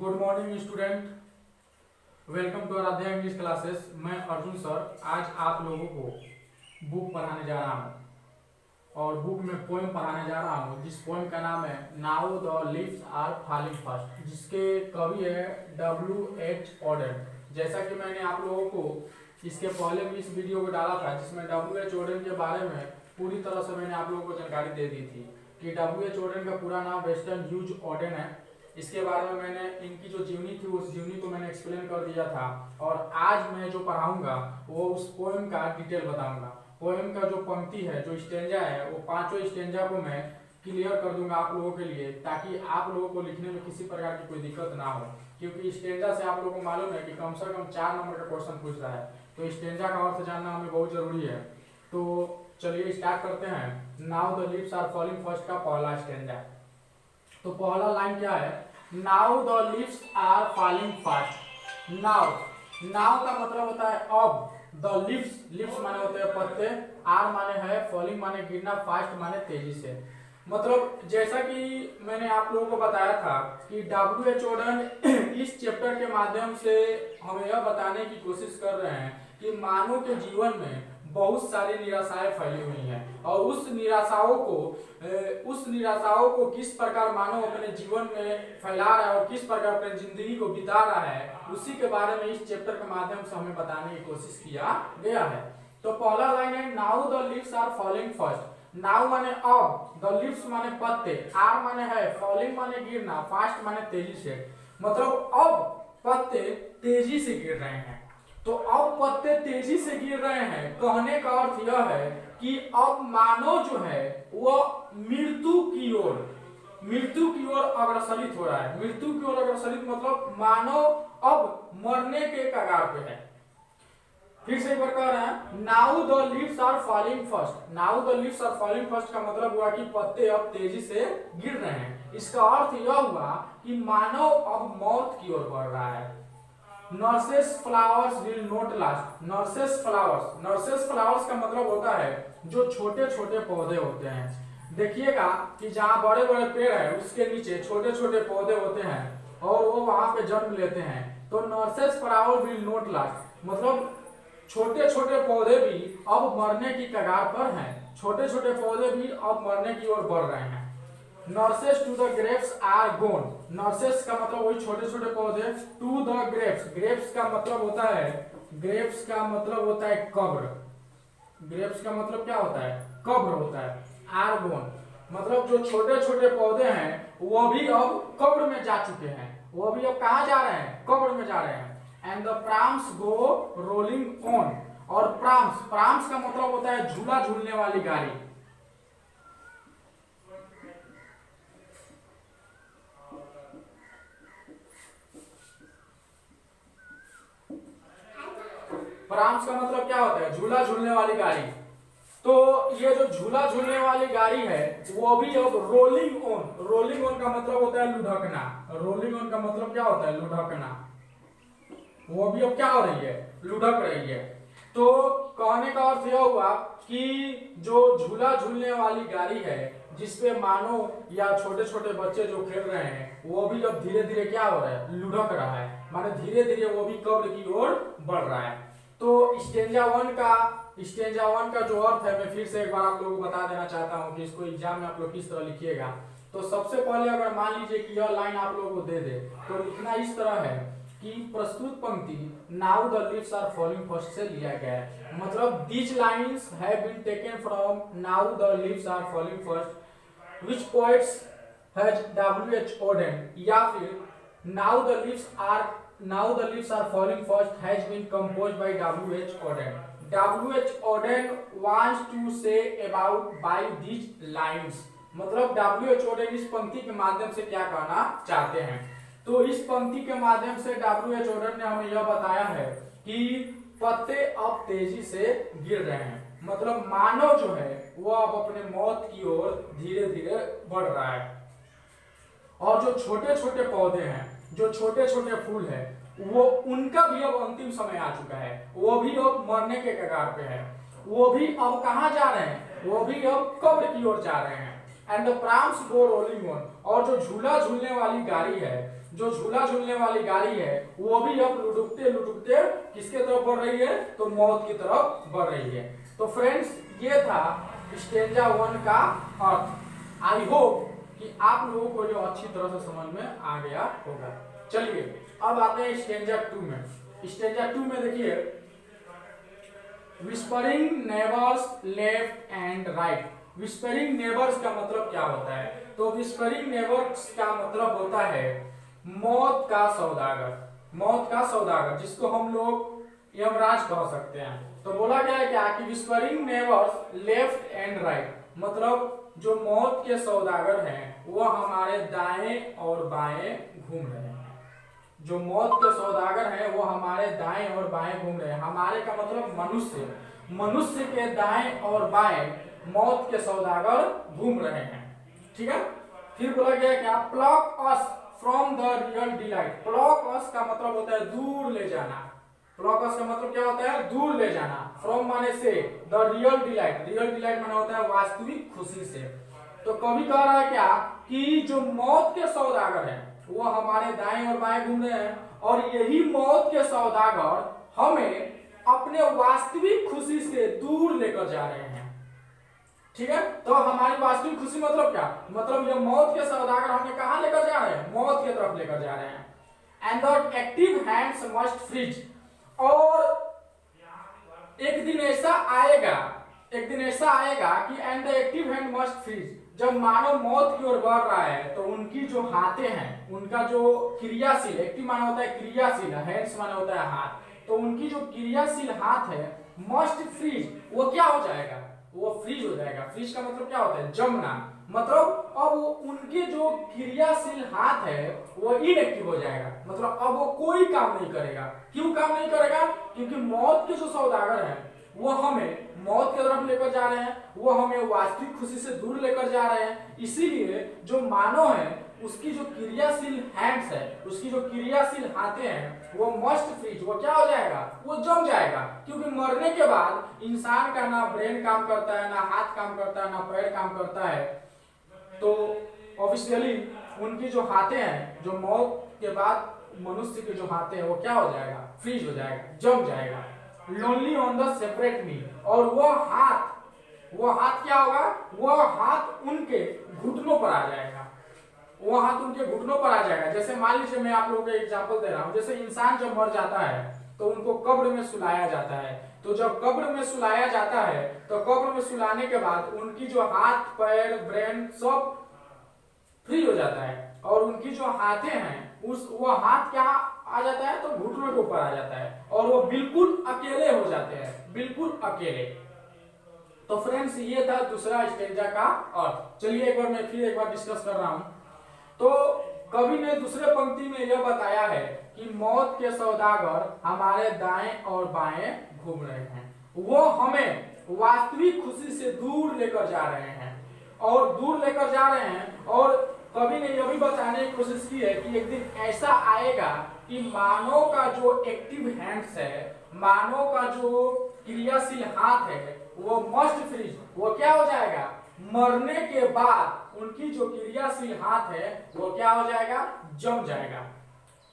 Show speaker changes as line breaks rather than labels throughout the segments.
Good morning student, welcome to Aaradhya English classes. मैं Arjun sir आज आप लोगों को बुक पढ़ाने जा रहा हूँ और बुक में पोएम पढ़ाने जा रहा हूँ जिस पोएम का नाम है now the leaves are falling fast, जिसके कवि है W.H. ऑडेन। जैसा कि मैंने आप लोगों को इसके पहले भी इस वीडियो को डाला था जिसमें W.H. ऑडेन के बारे में पूरी तरह से मैंने आप लोगों को जानकारी दे दी थी कि W.H. ऑडेन का पूरा नाम वेस्टर्न ह्यूज ऑडेन है। इसके बारे में मैंने इनकी जो जीवनी थी उस जीवनी को मैंने एक्सप्लेन कर दिया था और आज मैं जो पढ़ाऊंगा वो उस पोएम का डिटेल बताऊंगा। पोएम का जो पंक्ति है, जो स्टेंजा है, वो पांचों स्टेंजा को मैं क्लियर कर दूंगा आप लोगों के लिए, ताकि आप लोगों को लिखने में किसी प्रकार की कोई दिक्कत ना हो, क्योंकि स्टेंजा से आप लोगों को मालूम है कि कम से कम 4 नंबर का क्वेश्चन पूछ रहा है, तो स्टेंजा का अर्थ जानना हमें बहुत जरूरी है। तो चलिए स्टार्ट करते हैं। Now the leaves are falling first का पहला स्टेंजा। तो पहला लाइन क्या है? Now the leaves are falling fast. Now, now का मतलब होता है अब। द लीव्स, लीव्स माने होते हैं पत्ते, आर माने है, फॉलिंग माने गिरना, फास्ट माने तेजी से। मतलब जैसा कि मैंने आप लोगों को बताया था कि W.H. ऑडेन इस चैप्टर के माध्यम से हमें यह बताने की कोशिश कर रहे हैं कि मानव के जीवन में बहुत सारी निराशाएं फैली हुई हैं और उस निराशाओं को किस प्रकार मानव अपने जीवन में फैला रहा है और किस प्रकार अपनी जिंदगी को बिता रहा है, उसी के बारे में इस चैप्टर के माध्यम से हमें बताने की कोशिश किया गया है। तो पहला लाइन है now the leaves are falling first. Now माने अब, द लीव्स माने पत्ते, आर माने है, फॉलिंग माने गिरना, फास्ट माने तेजी से। मतलब अब पत्ते तेजी से गिर रहे हैं। तो अब पत्ते तेजी से गिर रहे हैं, कहने का अर्थ यह है कि अब मानव जो है वह मृत्यु की ओर अग्रसरित हो रहा है। मृत्यु की ओर अग्रसरित मतलब मानव अब मरने के कगार पे है। फिर से एक बार कह रहे हैं, now the leaves are falling first. Now the leaves are falling first का मतलब हुआ कि पत्ते अब तेजी से गिर रहे हैं। इसका अर्थ यह हुआ कि मानव अब मौत की ओर बढ़ रहा है। Nurses flowers will not last. Nurses flowers का मतलब होता है जो छोटे छोटे पौधे होते हैं। देखिएगा कि जहाँ बड़े बड़े पेड़ है उसके नीचे छोटे छोटे पौधे होते हैं और वो वहां पे जन्म लेते हैं। तो nurses flower will not last मतलब छोटे छोटे पौधे भी अब मरने की कगार पर हैं। छोटे छोटे पौधे भी अब मरने की ओर बढ़ रहे हैं। Nurses to the grapes are gone. Nurses का मतलब वही छोटे छोटे पौधे, टू द ग्रेप्स, ग्रेप्स का मतलब होता है, ग्रेप्स का मतलब होता है कब्र। ग्रेप्स का मतलब क्या होता है? कब्र होता है। आर गोन मतलब जो छोटे छोटे पौधे हैं वो भी अब कब्र में जा चुके हैं। वो भी अब कहाँ जा रहे हैं? कब्र में जा रहे हैं। And the prams go rolling on. और प्राम्स का मतलब होता है झूला झूलने वाली गाड़ी। प्राम्स का मतलब क्या होता है? झूला झूलने वाली गाड़ी। तो ये जो झूला झूलने वाली गाड़ी है वो भी अब रोलिंग ऑन। रोलिंग ऑन का मतलब होता है लुढ़कना। रोलिंग ऑन का मतलब क्या होता है? लुढ़कना। वो भी अब क्या हो रही है? लुढ़क रही है। तो कहने का अर्थ यह हुआ कि जो झूला झूलने वाली गाड़ी है जिसपे मानव या छोटे छोटे बच्चे जो खेल रहे हैं वो भी अब धीरे धीरे क्या हो रहा है? लुढ़क रहा है, माने धीरे धीरे वो भी कब्र की ओर बढ़ रहा है। तो स्टेंजा वन का जो अर्थ है मैं फिर से एक बार आप लोगों को बता देना चाहता हूं कि इसको एग्जाम में आप लोग किस तरह लिखिएगा। तो सबसे पहले अगर मान लीजिए कि यह लाइन आप लोगों को दे दे तो लिखना इस तरह है कि प्रस्तुत पंक्ति now the leaves are falling first से लिया गया है। मतलब these lines have been taken from now the leaves are falling first which poets has W.H. Auden, या फिर now the leaves are falling first has been composed by W.H. Auden. W.H. Auden wants to say about by these lines. मतलब W.H. Odean इस पंक्ति के माध्यम से क्या कहना चाहते हैं? तो इस पंक्ति के माध्यम से W.H. ऑडेन ने हमें यह बताया है कि पत्ते अब तेजी से गिर रहे हैं। मतलब मानव जो है वो अब अपने मौत की ओर धीरे धीरे बढ़ रहा है और जो छोटे छोटे पौधे हैं, जो छोटे छोटे फूल है, वो उनका भी अब अंतिम समय आ चुका है। वो भी अब मरने के कगार पे है। वो भी अब कहाँ जा रहे हैं? वो भी अब कब्र की ओर जा रहे हैं। And the prams go rolling on. और जो झूला झूलने वाली गाड़ी है जो झूला झूलने वाली गाड़ी है वो भी अब लुढ़कते लुढ़कते किसके तरफ बढ़ रही है, तो मौत की तरफ बढ़ रही है। तो फ्रेंड्स ये था स्टेंजा 1 का अर्थ। आई होप कि आप लोगों को जो अच्छी तरह से समझ में आ गया होगा। चलिए अब आते हैं स्टेंजा 2 में। स्टेंजा 2 में देखिए, whispering neighbours left and right. Whispering neighbours का मतलब क्या होता है, तो विस्परिंग नेबर्स का मतलब होता है मौत का सौदागर। मौत का सौदागर जिसको हम लोग यमराज कह सकते हैं। तो बोला गया है क्या कि whispering neighbours left and right, मतलब जो मौत के सौदागर हैं वो हमारे दाएं और बाएं घूम रहे हैं। जो मौत के सौदागर हैं वो हमारे दाएं और बाएं घूम रहे हैं। हमारे का मतलब मनुष्य, मनुष्य के दाएं और बाएं मौत के सौदागर घूम रहे हैं। ठीक है, फिर बोला गया क्या, pluck us from the real delight. Pluck us का मतलब होता है दूर ले जाना। प्लॉक अस का मतलब क्या होता है, दूर ले जाना। फ्रॉम माने से, the real delight, real delight माने होता है वास्तविक खुशी से। तो कवि कह रहा है क्या कि जो मौत के सौदागर हैं वो हमारे दाएं और बाएं घूम रहे हैं, और यही मौत के सौदागर हमें अपने वास्तविक खुशी से दूर लेकर जा रहे हैं। ठीक है, तो हमारी वास्तविक खुशी मतलब क्या, मतलब ये मौत के सौदागर हमें कहां लेकर जा रहे हैं, मौत की तरफ लेकर जा रहे हैं। And the active hands must freeze. और एक दिन ऐसा आएगा, एक दिन ऐसा आएगा कि and the active hand must freeze, जब मानव मौत की ओर बढ़ रहा है तो उनकी जो हाथें हैं, उनका जो क्रियाशील, एक्टिव माना होता है क्रियाशील, हैंड्स माना होता है हाथ, तो उनकी जो क्रियाशील हाथ है मस्ट फ्रीज, वो क्या हो जाएगा, वो फ्रीज हो जाएगा। फ्रीज का मतलब क्या होता है, जमना। मतलब अब उनके जो क्रियाशील हाथ है वो इनएक्टिव हो जाएगा, मतलब अब वो कोई काम नहीं करेगा। क्यों काम नहीं करेगा, क्योंकि मौत के जो सौदागर हैं वो हमें मौत की तरफ लेकर जा रहे हैं, वो हमें वास्तविक खुशी से दूर लेकर जा रहे हैं। इसीलिए जो मानव है उसकी जो क्रियाशील हैंड्स है, उसकी जो क्रियाशील हाथें हैं वो मस्ट फ्रीज, वो क्या हो जाएगा, वो जम जाएगा। क्योंकि मरने के बाद इंसान का ना ब्रेन काम करता है, ना हाथ काम करता है, ना पैर काम करता है। तो ऑब्वियसली उनकी जो हाथें हैं, जो मौत के बाद मनुष्य के जो हाथें हैं वो क्या हो जाएगा, फ्रीज हो जाएगा, जम जाएगा। लोनली ऑन द सेपरेट मी, और वो हाथ क्या होगा, वो हाथ उनके घुटनों पर आ जाएगा, वो हाथ उनके घुटनों पर आ जाएगा। जैसे मान लीजिए मैं आप लोगों को एग्जांपल दे रहा हूं, जैसे इंसान जब मर जाता है तो उनको कब्र में सुलाया जाता है। तो जब कब्र में सुलाया जाता है तो कब्र में सुलाने के बाद उनकी जो हाथ पैर ब्रेन सब फ्री हो जाता है, और उनकी जो हाथें हैं वो हाथ क्या आ जाता है, तो घुटनों के ऊपर आ जाता है, और वो बिल्कुल अकेले हो जाते हैं, बिल्कुल अकेले। तो फ्रेंड्स ये था दूसरा स्टेंजा का अर्थ। चलिए एक बार मैं फिर एक बार डिस्कस कर रहा हूं। तो कवि ने दूसरे पंक्ति में यह बताया है कि मौत के सौदागर हमारे दाएं और बाएं घूम रहे हैं, वो हमें वास्तविक खुशी से दूर लेकर जा रहे हैं, और दूर लेकर जा रहे हैं। और कवि ने यह भी बताने की कोशिश की है कि एक दिन ऐसा आएगा कि मानव का जो एक्टिव हैंड्स है, मानव का जो क्रियाशील हाथ है वो मस्ट फ्रीज, वो क्या हो जाएगा, मरने के बाद उनकी जो क्रियाशील हाथ है वो क्या हो जाएगा, जम जाएगा।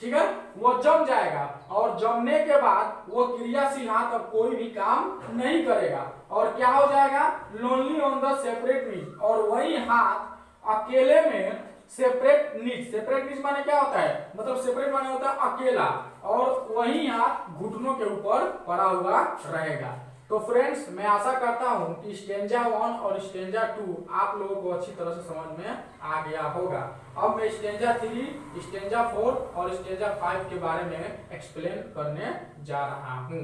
ठीक है, वो जम जाएगा, और जमने के बाद वो क्रियाशील हाथ अब कोई भी काम नहीं करेगा, और क्या हो जाएगा, लोनली ऑन द सेपरेट नीज, और वही हाथ अकेले में सेपरेट नीज। सेपरेट नीज माने क्या होता है, मतलब सेपरेट माने होता है अकेला, और वही हाथ घुटनों के ऊपर पड़ा हुआ रहेगा। तो फ्रेंड्स मैं आशा करता हूं कि स्टेंजा 1 और स्टेंजा 2 आप लोगों को अच्छी तरह से समझ में आ गया होगा। अब मैं स्टेंजा 3, स्टेंजा 4 और स्टेंजा 5 के बारे में एक्सप्लेन करने जा रहा हूं।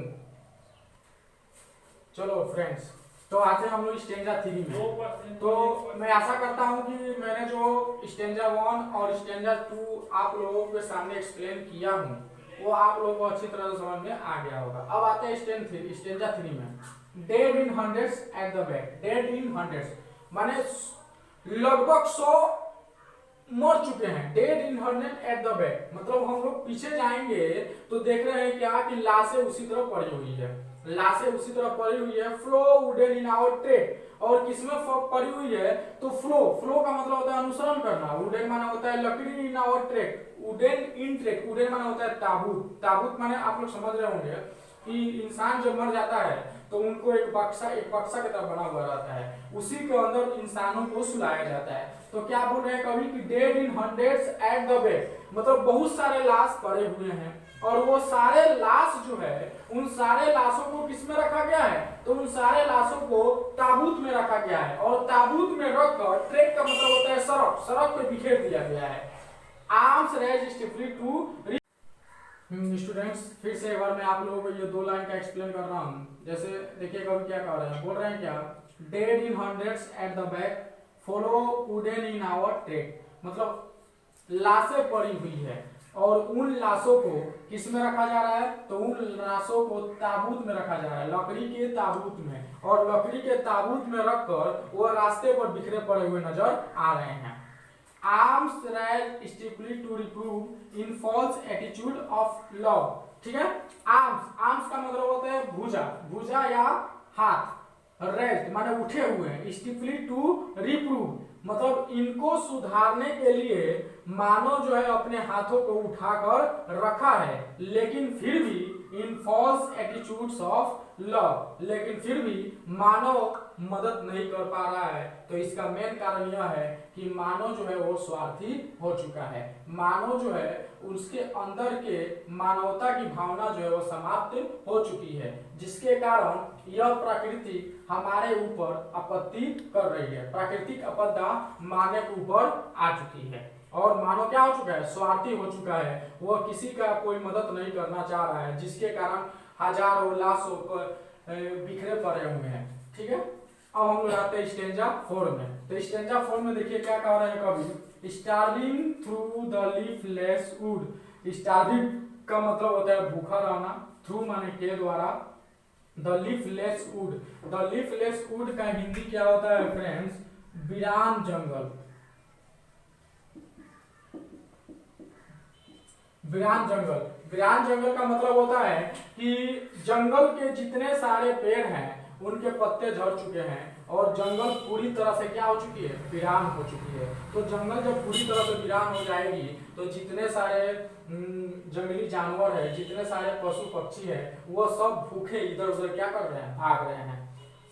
चलो फ्रेंड्स, तो आते हैं हम लोग स्टेंजा 3 में। तो मैं आशा करता हूं कि मैंने जो स्टेंजा 1 और स्टेंजा 2 आप लोगों के सामने एक्सप्लेन किया हूं वो आप लोगों को अच्छी तरह से समझ में आ गया होगा। अब आते हैं स्टेंजा 3 में। Dead in hundreds at the back. Dead in hundreds माने लगभग 100 मर चुके हैं, डेड इन हर्नेट एट द बैक, मतलब हम लोग पीछे जाएंगे तो देख रहे हैं क्या कि लाशें उसी तरह पड़ी हुई है, लाशें उसी तरह पड़ी हुई है। Flow wooden in our track, और किसमें पड़ी हुई है तो फ्लो, फ्लो का मतलब होता है अनुसरण करना, वुडन माना होता है लकड़ी, in our track, wooden in track, wooden माना होता है ताबूत, ताबूत माने आप लोग समझ रहे होंगे कि इंसान जब मर जाता है तो उनको एक बक्सा की तरह बना हुआ रहता है, उसी के अंदर इंसानों को सुलाया जाता है। तो क्या बोल रहे हैं कवि कि dead in hundreds at the bed, मतलब बहुत सारे लाश पड़े हुए हैं, और वो सारे लाश जो है उन सारे लाशों को किसमें रखा गया है तो उन सारे लाशों को ताबूत में रखा गया है, और ताबूत में रखकर, ट्रेक का मतलब होता है सड़क, सड़क पे बिखेर दिया गया है। Arms raise stiffly to. Students फिर से एक बार मैं आप लोगों को ये 2 लाइन का एक्सप्लेन कर रहा हूँ। जैसे देखिएगा अभी क्या कर रहे हैं, बोल रहे हैं क्या, dead in hundreds at the back, follow wooden in our track, मतलब लाशें पड़ी हुई है और उन लाशों को किस में रखा जा रहा है तो उन लाशों को ताबूत में रखा जा रहा है, लकड़ी के ताबूत में, और लकड़ी के ताबूत में रखकर वो रास्ते पर बिखरे पड़े हुए नजर आ रहे हैं। Arms raise stiffly to reprove in false attitude of love, ठीक है। आर्म्स, आर्म्स का मतलब होता है भुजा, भुजा या हाथ, रेज माने उठे हुए हैं, स्टिफली टू रिप्रूव मतलब इनको सुधारने के लिए मानव जो है अपने हाथों को उठाकर रखा है, लेकिन फिर भी इन फॉल्स एटीट्यूड्स ऑफ लव, लेकिन फिर भी मानव मदद नहीं कर पा रहा है। तो इसका मेन कारण यह है कि मानव जो है वो स्वार्थी हो चुका है, मानव जो है उसके अंदर के मानवता की भावना जो है वो समाप्त हो चुकी है, जिसके कारण यह प्रकृति हमारे ऊपर आपत्ति कर रही है, प्राकृतिक आपदा मानव के ऊपर आ चुकी है, और मानव क्या हो चुका है, स्वार्थी हो चुका है, वह किसी का कोई मदद नहीं करना चाह रहा है, जिसके कारण हजारों लाशों पर बिखरे पड़े हुए हैं, ठीक है। अब हम लोग आते हैं स्टेंजा 4 में। तो स्टेंजा 4 में देखिए क्या कह रहे हैं कवि, starving through the leafless would, starving का मतलब होता है भूखा रहना, थ्रू माने के द्वारा, the leafless would, the leafless would का हिंदी क्या होता है फ्रेंड्स, वीरान जंगल, वीरान जंगल। वीरान जंगल का मतलब होता है कि जंगल के जितने सारे पेड़ हैं उनके पत्ते झड़ चुके हैं और जंगल पूरी तरह से क्या हो चुकी है, वीरान हो चुकी है। तो जंगल जब पूरी तरह से वीरान हो जाएगी तो जितने सारे जंगली जानवर है, जितने सारे पशु पक्षी है, वो सब भूखे इधर उधर क्या कर रहे हैं, भाग रहे हैं।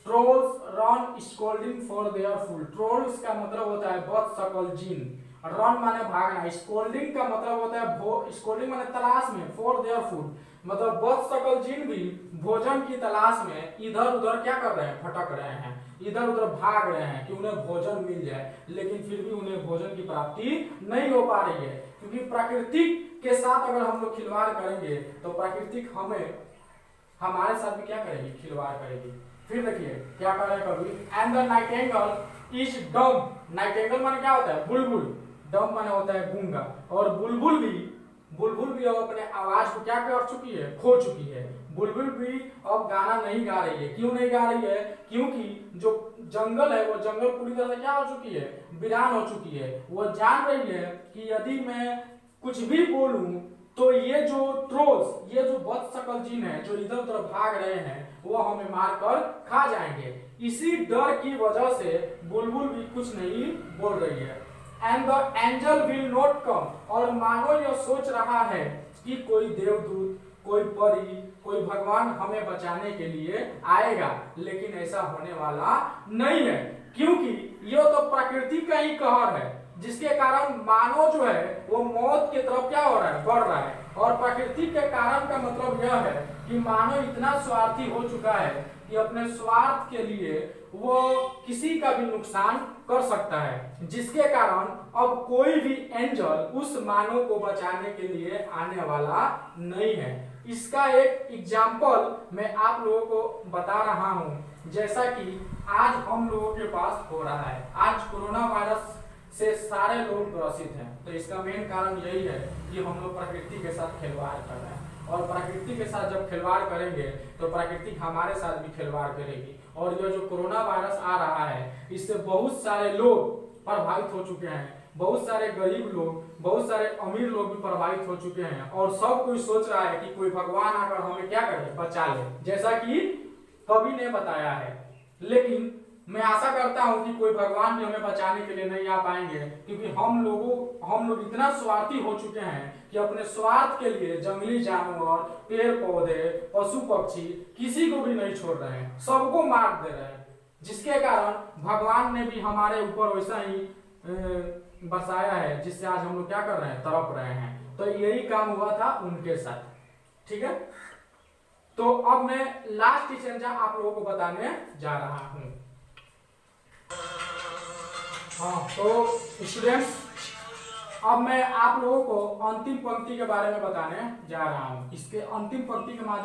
Trolls run scolding for their food, trolls का मतलब होता है बदशक्ल जीन, रन माने भागना, स्कोल्डिंग का मतलब होता है स्कोल्डिंग माने तलाश में, फॉर देयर फूड मतलब बदशक्ल जीन भी भोजन की तलाश में इधर उधर क्या कर रहे हैं, भटक रहे हैं, इधर उधर भाग रहे हैं कि उन्हें भोजन मिल जाए, लेकिन फिर भी उन्हें भोजन की प्राप्ति नहीं हो पा रही है, क्योंकि प्रकृति के साथ अगर हम लोग खिलवाड़ करेंगे तो प्रकृति हमें हमारे साथ भी क्या करेगी, खिलवाड़ करेगी। फिर देखिए क्या कर रहे हैं कवि, and the Nightingale is dumb, Nightingale माने क्या होता है, बुलबुल, डम माने होता है गूंगा, और बुलबुल भी अब अपने आवाज को क्या कर चुकी है, खो चुकी है। बुलबुल भी अब गाना नहीं गा रही है, क्यों नहीं गा रही है, क्योंकि जो जंगल है वो जंगल पूरी तरह से क्या हो चुकी है, वीरान हो चुकी है। वो जान रही है कि यदि मैं कुछ भी बोलूं तो ये जो ट्रोल्स, ये जो बदशक्ल जीन है जो इधर उधर भाग रहे हैं, वो हमें मारकर खा जाएंगे। इसी डर की वजह से बुलबुल भी कुछ नहीं बोल रही है। And the angel will not come, और मानो यह सोच रहा है कि कोई देवदूत, कोई परी, कोई भगवान हमें बचाने के लिए आएगा, लेकिन ऐसा होने वाला नहीं है, क्योंकि यह तो प्रकृति का ही कहर है, जिसके कारण मानव जो है वो मौत की तरफ क्या हो रहा है, बढ़ रहा है। और प्रकृति के कारण का मतलब यह है कि मानव इतना स्वार्थी हो चुका है कि अपने स्वार्थ के लिए वो किसी का भी नुकसान कर सकता है, जिसके कारण अब कोई भी एंजल उस मानव को बचाने के लिए आने वाला नहीं है। इसका एक एग्जाम्पल मैं आप लोगों को बता रहा हूं, जैसा कि आज हम लोगों के पास हो रहा है। आज कोरोना वायरस से सारे लोग ग्रसित हैं, तो इसका मेन कारण यही है कि हम लोग प्रकृति के साथ खिलवाड़ कर रहे हैं, और प्रकृति के साथ जब खिलवाड़ करेंगे तो प्रकृति हमारे साथ भी खिलवाड़ करेगी। और यह जो कोरोना वायरस आ रहा है, इससे बहुत सारे लोग प्रभावित हो चुके हैं, बहुत सारे गरीब लोग, बहुत सारे अमीर लोग भी प्रभावित हो चुके हैं और सब कोई सोच रहा है कि कोई भगवान आकर हमें क्या करे, बचा ले, जैसा कि कवि ने बताया है। लेकिन मैं आशा करता हूं कि कोई भगवान भी हमें बचाने के लिए नहीं आ पाएंगे, क्योंकि हम लोग इतना स्वार्थी हो चुके हैं कि अपने स्वार्थ के लिए जंगली जानवर, पेड़ पौधे, पशु पक्षी किसी को भी नहीं छोड़ रहे हैं, सबको मार दे रहे हैं, जिसके कारण भगवान ने भी हमारे ऊपर वैसा ही बरसाया है, जिससे आज हम लोग क्या कर रहे हैं, तड़प रहे हैं। तो यही काम हुआ था उनके साथ, ठीक है। तो अब मैं लास्ट चर्चा आप लोगों को बताने जा रहा हूं। हाँ, तो स्टूडेंट्स, अब मैं आप लोगों को अंतिम पंक्ति के बारे में बताने जा रहा हूं। इसके अंतिम पंक्ति के माध्यम